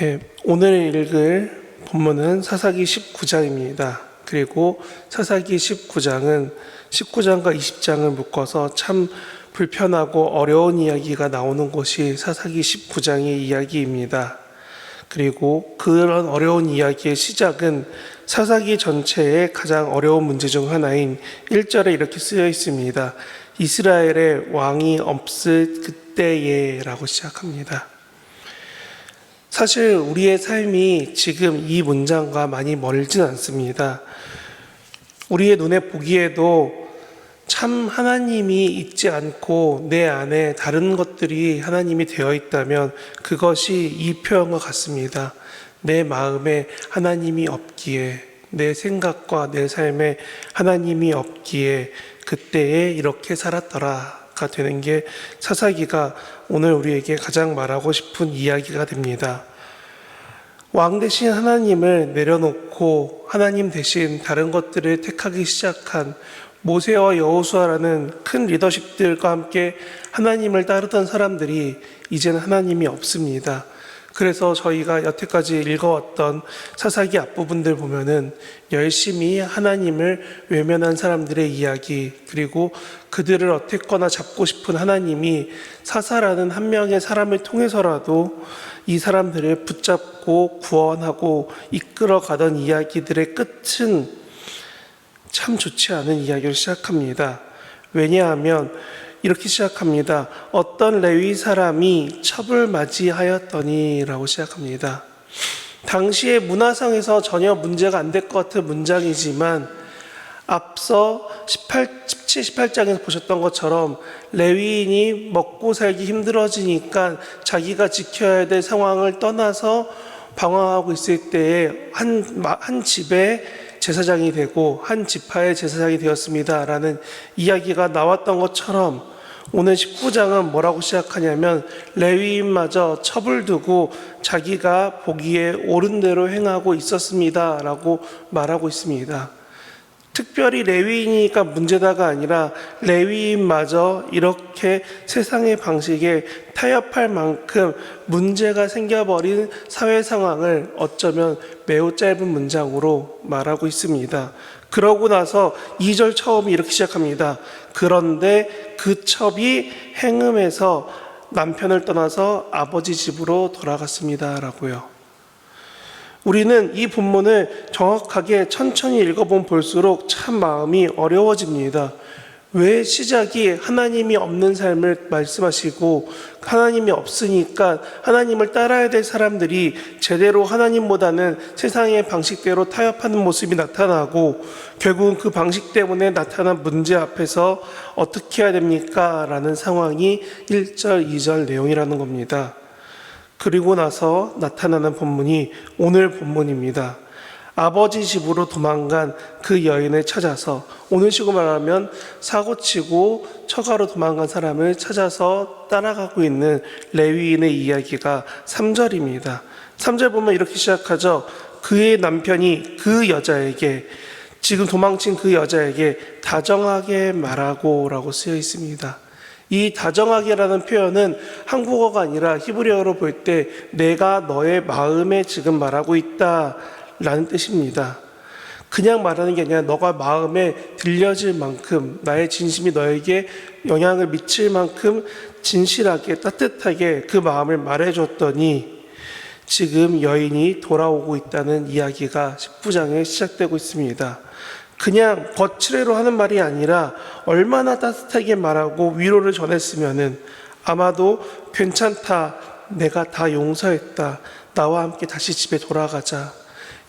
네, 오늘 읽을 본문은 사사기 19장입니다. 그리고 사사기 19장은 19장과 20장을 묶어서 참 불편하고 어려운 이야기가 나오는 곳이 사사기 19장의 이야기입니다. 그리고 그런 어려운 이야기의 시작은 사사기 전체의 가장 어려운 문제 중 하나인 1절에 이렇게 쓰여 있습니다. 이스라엘의 왕이 없을 그때에 라고 시작합니다. 사실 우리의 삶이 지금 이 문장과 많이 멀진 않습니다. 우리의 눈에 보기에도 참 하나님이 있지 않고 내 안에 다른 것들이 하나님이 되어 있다면 그것이 이 표현과 같습니다. 내 마음에 하나님이 없기에, 내 생각과 내 삶에 하나님이 없기에 그때에 이렇게 살았더라가 되는 게 사사기가 오늘 우리에게 가장 말하고 싶은 이야기가 됩니다. 왕 대신 하나님을 내려놓고 하나님 대신 다른 것들을 택하기 시작한 모세와 여호수아라는 큰 리더십들과 함께 하나님을 따르던 사람들이 이제는 하나님이 없습니다. 그래서 저희가 여태까지 읽어왔던 사사기 앞부분들 보면은 열심히 하나님을 외면한 사람들의 이야기, 그리고 그들을 어택거나 잡고 싶은 하나님이 사사라는 한 명의 사람을 통해서라도 이 사람들을 붙잡고 구원하고 이끌어가던 이야기들의 끝은 참 좋지 않은 이야기를 시작합니다. 왜냐하면 이렇게 시작합니다. 어떤 레위 사람이 첩을 맞이하였더니 라고 시작합니다. 당시의 문화상에서 전혀 문제가 안 될 것 같은 문장이지만 앞서 17, 18장에서 보셨던 것처럼 레위인이 먹고 살기 힘들어지니까 자기가 지켜야 될 상황을 떠나서 방황하고 있을 때에 한 집에 제사장이 되고 한 지파의 제사장이 되었습니다 라는 이야기가 나왔던 것처럼 오늘 19장은 뭐라고 시작하냐면 레위인마저 첩을 두고 자기가 보기에 옳은 대로 행하고 있었습니다 라고 말하고 있습니다. 특별히 레위인이니까 문제다가 아니라 레위인마저 이렇게 세상의 방식에 타협할 만큼 문제가 생겨버린 사회 상황을 어쩌면 매우 짧은 문장으로 말하고 있습니다. 그러고 나서 2절 처음이 이렇게 시작합니다. 그런데 그 첩이 행음해서 남편을 떠나서 아버지 집으로 돌아갔습니다 라고요. 우리는 이 본문을 정확하게 천천히 읽어보면 볼수록 참 마음이 어려워집니다. 왜 시작이 하나님이 없는 삶을 말씀하시고 하나님이 없으니까 하나님을 따라야 될 사람들이 제대로 하나님보다는 세상의 방식대로 타협하는 모습이 나타나고 결국은 그 방식 때문에 나타난 문제 앞에서 어떻게 해야 됩니까? 라는 상황이 1절, 2절 내용이라는 겁니다. 그리고 나서 나타나는 본문이 오늘 본문입니다. 아버지 집으로 도망간 그 여인을 찾아서, 오늘 식으로 말하면 사고치고 처가로 도망간 사람을 찾아서 따라가고 있는 레위인의 이야기가 3절입니다. 3절 보면 이렇게 시작하죠. 그의 남편이 그 여자에게, 지금 도망친 그 여자에게 다정하게 말하고 라고 쓰여 있습니다. 이 다정하게라는 표현은 한국어가 아니라 히브리어로 볼 때 내가 너의 마음에 지금 말하고 있다 라는 뜻입니다. 그냥 말하는 게 아니라 너가 마음에 들려질 만큼, 나의 진심이 너에게 영향을 미칠 만큼 진실하게 따뜻하게 그 마음을 말해줬더니 지금 여인이 돌아오고 있다는 이야기가 19장에 시작되고 있습니다. 그냥 거칠애로 하는 말이 아니라 얼마나 따뜻하게 말하고 위로를 전했으면은 아마도 괜찮다, 내가 다 용서했다, 나와 함께 다시 집에 돌아가자,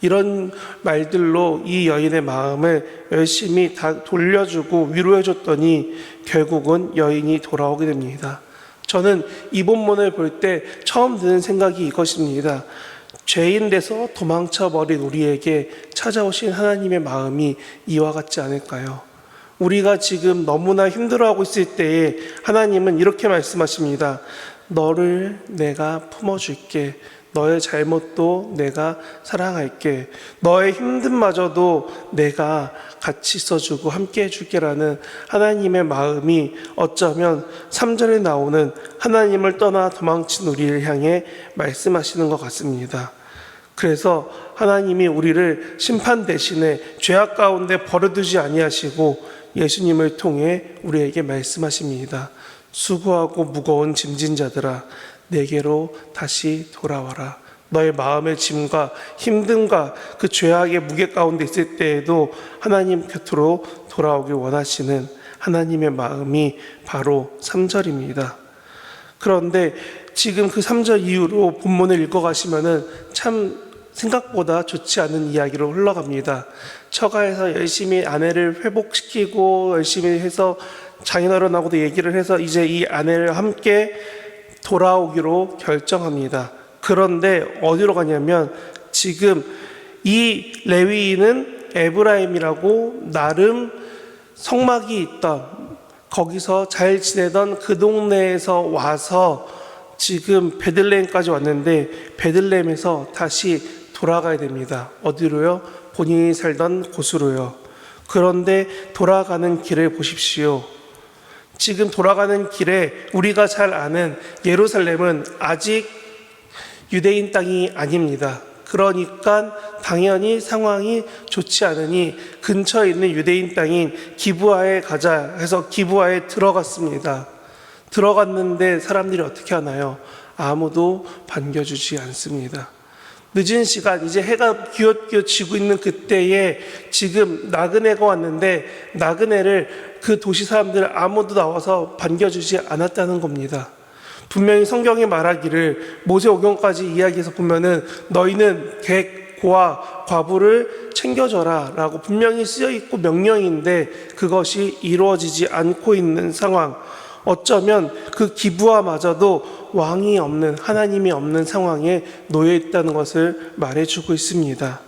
이런 말들로 이 여인의 마음을 열심히 다 돌려주고 위로해줬더니 결국은 여인이 돌아오게 됩니다. 저는 이 본문을 볼 때 처음 드는 생각이 이것입니다. 죄인 돼서 도망쳐버린 우리에게 찾아오신 하나님의 마음이 이와 같지 않을까요? 우리가 지금 너무나 힘들어하고 있을 때에 하나님은 이렇게 말씀하십니다. 너를 내가 품어줄게. 너의 잘못도 내가 사랑할게. 너의 힘듦마저도 내가 같이 있어주고 함께 해줄게라는 하나님의 마음이 어쩌면 3절에 나오는 하나님을 떠나 도망친 우리를 향해 말씀하시는 것 같습니다. 그래서 하나님이 우리를 심판 대신에 죄악 가운데 버려두지 아니하시고 예수님을 통해 우리에게 말씀하십니다. 수고하고 무거운 짐진 자들아 내게로 다시 돌아와라. 너의 마음의 짐과 힘듦과 그 죄악의 무게 가운데 있을 때에도 하나님 곁으로 돌아오길 원하시는 하나님의 마음이 바로 3절입니다. 그런데 지금 그 3절 이후로 본문을 읽어가시면은 참 생각보다 좋지 않은 이야기로 흘러갑니다. 처가에서 열심히 아내를 회복시키고 열심히 해서 장인어른하고도 얘기를 해서 이제 이 아내를 함께 돌아오기로 결정합니다. 그런데 어디로 가냐면 지금 이 레위인은 에브라임이라고 나름 성막이 있던 거기서 잘 지내던 그 동네에서 와서 지금 베들레헴까지 왔는데 베들레헴에서 다시 돌아가야 됩니다. 어디로요? 본인이 살던 곳으로요. 그런데 돌아가는 길을 보십시오. 지금 돌아가는 길에 우리가 잘 아는 예루살렘은 아직 유대인 땅이 아닙니다. 그러니까 당연히 상황이 좋지 않으니 근처에 있는 유대인 땅인 기브아에 가자 해서 기브아에 들어갔습니다. 들어갔는데 사람들이 어떻게 하나요? 아무도 반겨주지 않습니다. 늦은 시간, 이제 해가 기웃기웃 지고 있는 그때에 지금 나그네가 왔는데 나그네를 그 도시 사람들 아무도 나와서 반겨주지 않았다는 겁니다. 분명히 성경이 말하기를 모세오경까지 이야기해서 보면은 너희는 객, 고아, 과부를 챙겨줘라 라고 분명히 쓰여있고 명령인데 그것이 이루어지지 않고 있는 상황. 어쩌면 그 기브아마저도 왕이 없는, 하나님이 없는 상황에 놓여 있다는 것을 말해주고 있습니다.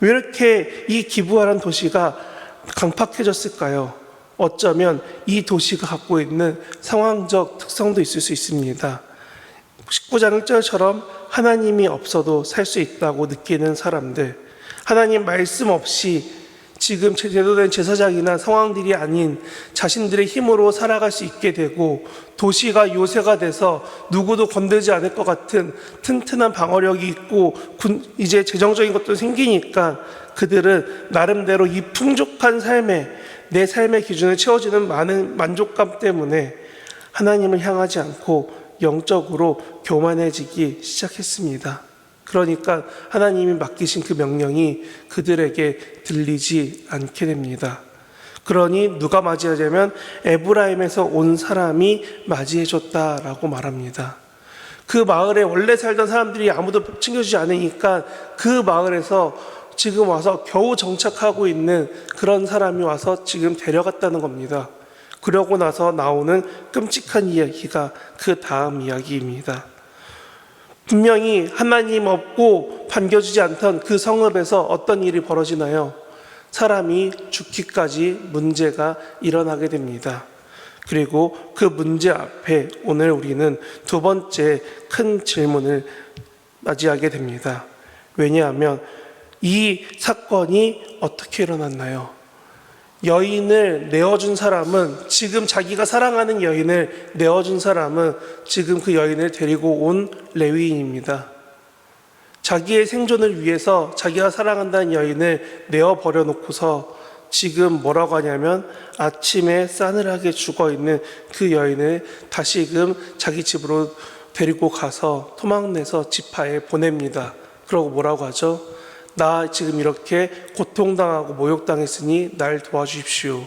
왜 이렇게 이 기브아라는 도시가 강팍해졌을까요? 어쩌면 이 도시가 갖고 있는 상황적 특성도 있을 수 있습니다. 19장 1절처럼 하나님이 없어도 살 수 있다고 느끼는 사람들, 하나님 말씀 없이 지금 제대로 된 제사장이나 상황들이 아닌 자신들의 힘으로 살아갈 수 있게 되고 도시가 요새가 돼서 누구도 건들지 않을 것 같은 튼튼한 방어력이 있고 이제 재정적인 것도 생기니까 그들은 나름대로 이 풍족한 삶에 내 삶의 기준을 채워주는 많은 만족감 때문에 하나님을 향하지 않고 영적으로 교만해지기 시작했습니다. 그러니까 하나님이 맡기신 그 명령이 그들에게 들리지 않게 됩니다. 그러니 누가 맞이하자면 에브라임에서 온 사람이 맞이해줬다라고 말합니다. 그 마을에 원래 살던 사람들이 아무도 챙겨주지 않으니까 그 마을에서 지금 와서 겨우 정착하고 있는 그런 사람이 와서 지금 데려갔다는 겁니다. 그러고 나서 나오는 끔찍한 이야기가 그 다음 이야기입니다. 분명히 하나님 없고 반겨주지 않던 그 성읍에서 어떤 일이 벌어지나요? 사람이 죽기까지 문제가 일어나게 됩니다. 그리고 그 문제 앞에 오늘 우리는 두 번째 큰 질문을 맞이하게 됩니다. 왜냐하면 이 사건이 어떻게 일어났나요? 여인을 내어준 사람은 지금 자기가 사랑하는 여인을 내어준 사람은 지금 그 여인을 데리고 온 레위인입니다. 자기의 생존을 위해서 자기가 사랑한다는 여인을 내어버려 놓고서 지금 뭐라고 하냐면 아침에 싸늘하게 죽어있는 그 여인을 다시금 자기 집으로 데리고 가서 토막내서 지파에 보냅니다. 그러고 뭐라고 하죠? 나 지금 이렇게 고통당하고 모욕당했으니 날 도와주십시오.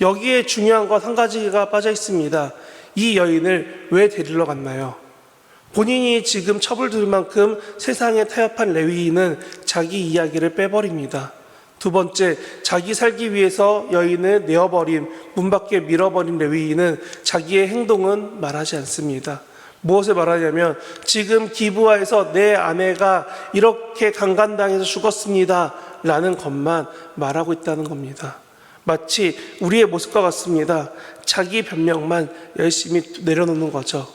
여기에 중요한 것 한 가지가 빠져 있습니다. 이 여인을 왜 데리러 갔나요? 본인이 지금 처벌될 만큼 세상에 타협한 레위인은 자기 이야기를 빼버립니다. 두 번째, 자기 살기 위해서 여인을 내어버린, 문 밖에 밀어버린 레위인은 자기의 행동은 말하지 않습니다. 무엇을 말하냐면 지금 기브아에서 내 아내가 이렇게 강간당해서 죽었습니다 라는 것만 말하고 있다는 겁니다. 마치 우리의 모습과 같습니다. 자기 변명만 열심히 내려놓는 거죠.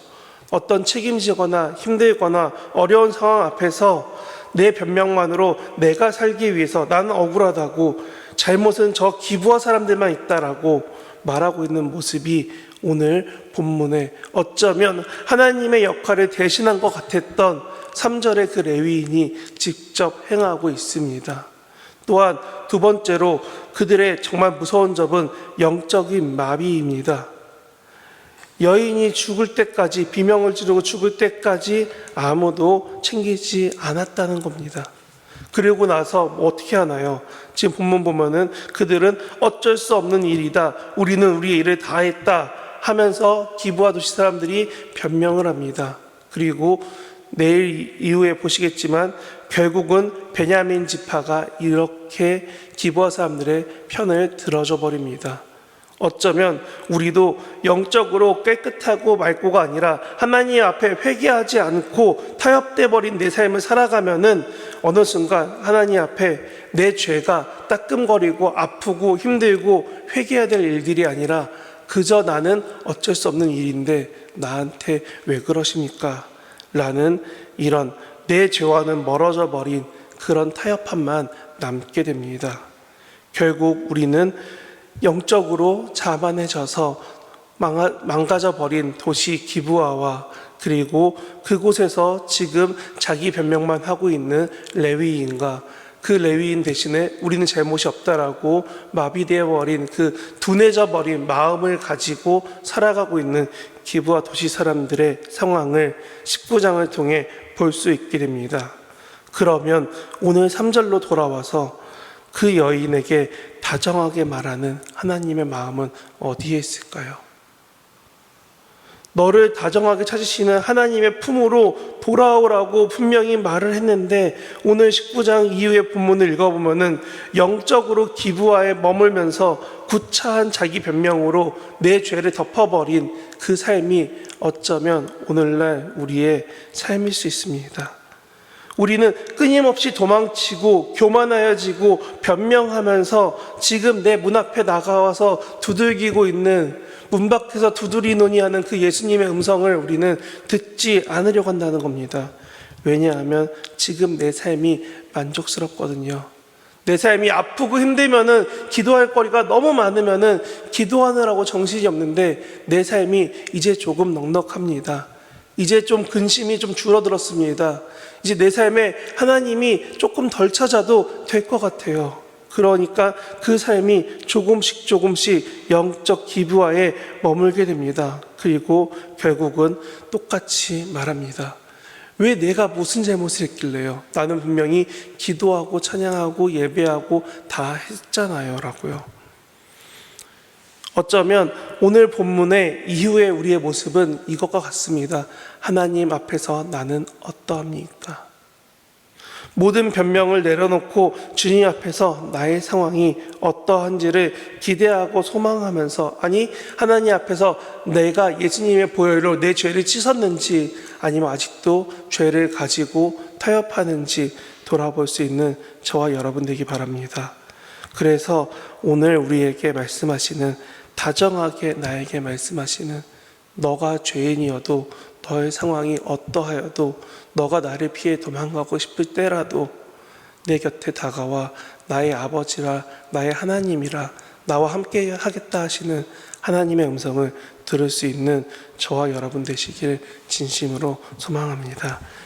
어떤 책임지거나 힘들거나 어려운 상황 앞에서 내 변명만으로 내가 살기 위해서 나는 억울하다고, 잘못은 저 기부와 사람들만 있다라고 말하고 있는 모습이 오늘 본문에 어쩌면 하나님의 역할을 대신한 것 같았던 3절의 그 레위인이 직접 행하고 있습니다. 또한 두 번째로 그들의 정말 무서운 점은 영적인 마비입니다. 여인이 죽을 때까지, 비명을 지르고 죽을 때까지 아무도 챙기지 않았다는 겁니다. 그리고 나서 어떻게 하나요? 지금 본문 보면은 그들은 어쩔 수 없는 일이다, 우리는 우리의 일을 다 했다 하면서 기브아 도시 사람들이 변명을 합니다. 그리고 내일 이후에 보시겠지만 결국은 베냐민 지파가 이렇게 기브아 사람들의 편을 들어줘 버립니다. 어쩌면 우리도 영적으로 깨끗하고 맑고가 아니라 하나님 앞에 회개하지 않고 타협돼 버린 내 삶을 살아가면은 어느 순간 하나님 앞에 내 죄가 따끔거리고 아프고 힘들고 회개해야 될 일들이 아니라 그저 나는 어쩔 수 없는 일인데 나한테 왜 그러십니까? 라는 이런 내 죄와는 멀어져 버린 그런 타협함만 남게 됩니다. 결국 우리는 영적으로 자만해져서 망가져 버린 도시 기브아와 그리고 그곳에서 지금 자기 변명만 하고 있는 레위인과 그 레위인 대신에 우리는 잘못이 없다라고 마비되어 버린 그 둔해져 버린 마음을 가지고 살아가고 있는 기브아 도시 사람들의 상황을 19장을 통해 볼 수 있게 됩니다. 그러면 오늘 3절로 돌아와서 그 여인에게 다정하게 말하는 하나님의 마음은 어디에 있을까요? 너를 다정하게 찾으시는 하나님의 품으로 돌아오라고 분명히 말을 했는데 오늘 19장 이후의 본문을 읽어보면은 영적으로 기브아에 머물면서 구차한 자기 변명으로 내 죄를 덮어버린 그 삶이 어쩌면 오늘날 우리의 삶일 수 있습니다. 우리는 끊임없이 도망치고 교만하여지고 변명하면서 지금 내 문 앞에 나가와서 두들기고 있는, 문 밖에서 두드리노니 하는 그 예수님의 음성을 우리는 듣지 않으려고 한다는 겁니다. 왜냐하면 지금 내 삶이 만족스럽거든요. 내 삶이 아프고 힘들면은 기도할 거리가 너무 많으면은 기도하느라고 정신이 없는데 내 삶이 이제 조금 넉넉합니다. 이제 좀 근심이 좀 줄어들었습니다. 이제 내 삶에 하나님이 조금 덜 찾아도 될 것 같아요. 그러니까 그 삶이 조금씩 영적 기브아에 머물게 됩니다. 그리고 결국은 똑같이 말합니다. 왜 내가 무슨 잘못을 했길래요? 나는 분명히 기도하고 찬양하고 예배하고 다 했잖아요 라고요. 어쩌면 오늘 본문의 이후의 우리의 모습은 이것과 같습니다. 하나님 앞에서 나는 어떠합니까? 모든 변명을 내려놓고 주님 앞에서 나의 상황이 어떠한지를 기대하고 소망하면서, 아니 하나님 앞에서 내가 예수님의 보혈로 내 죄를 씻었는지 아니면 아직도 죄를 가지고 타협하는지 돌아볼 수 있는 저와 여러분 되기 바랍니다. 그래서 오늘 우리에게 말씀하시는, 다정하게 나에게 말씀하시는, 너가 죄인이어도 너의 상황이 어떠하여도 너가 나를 피해 도망가고 싶을 때라도 내 곁에 다가와 나의 아버지라 나의 하나님이라 나와 함께 하겠다 하시는 하나님의 음성을 들을 수 있는 저와 여러분 되시길 진심으로 소망합니다.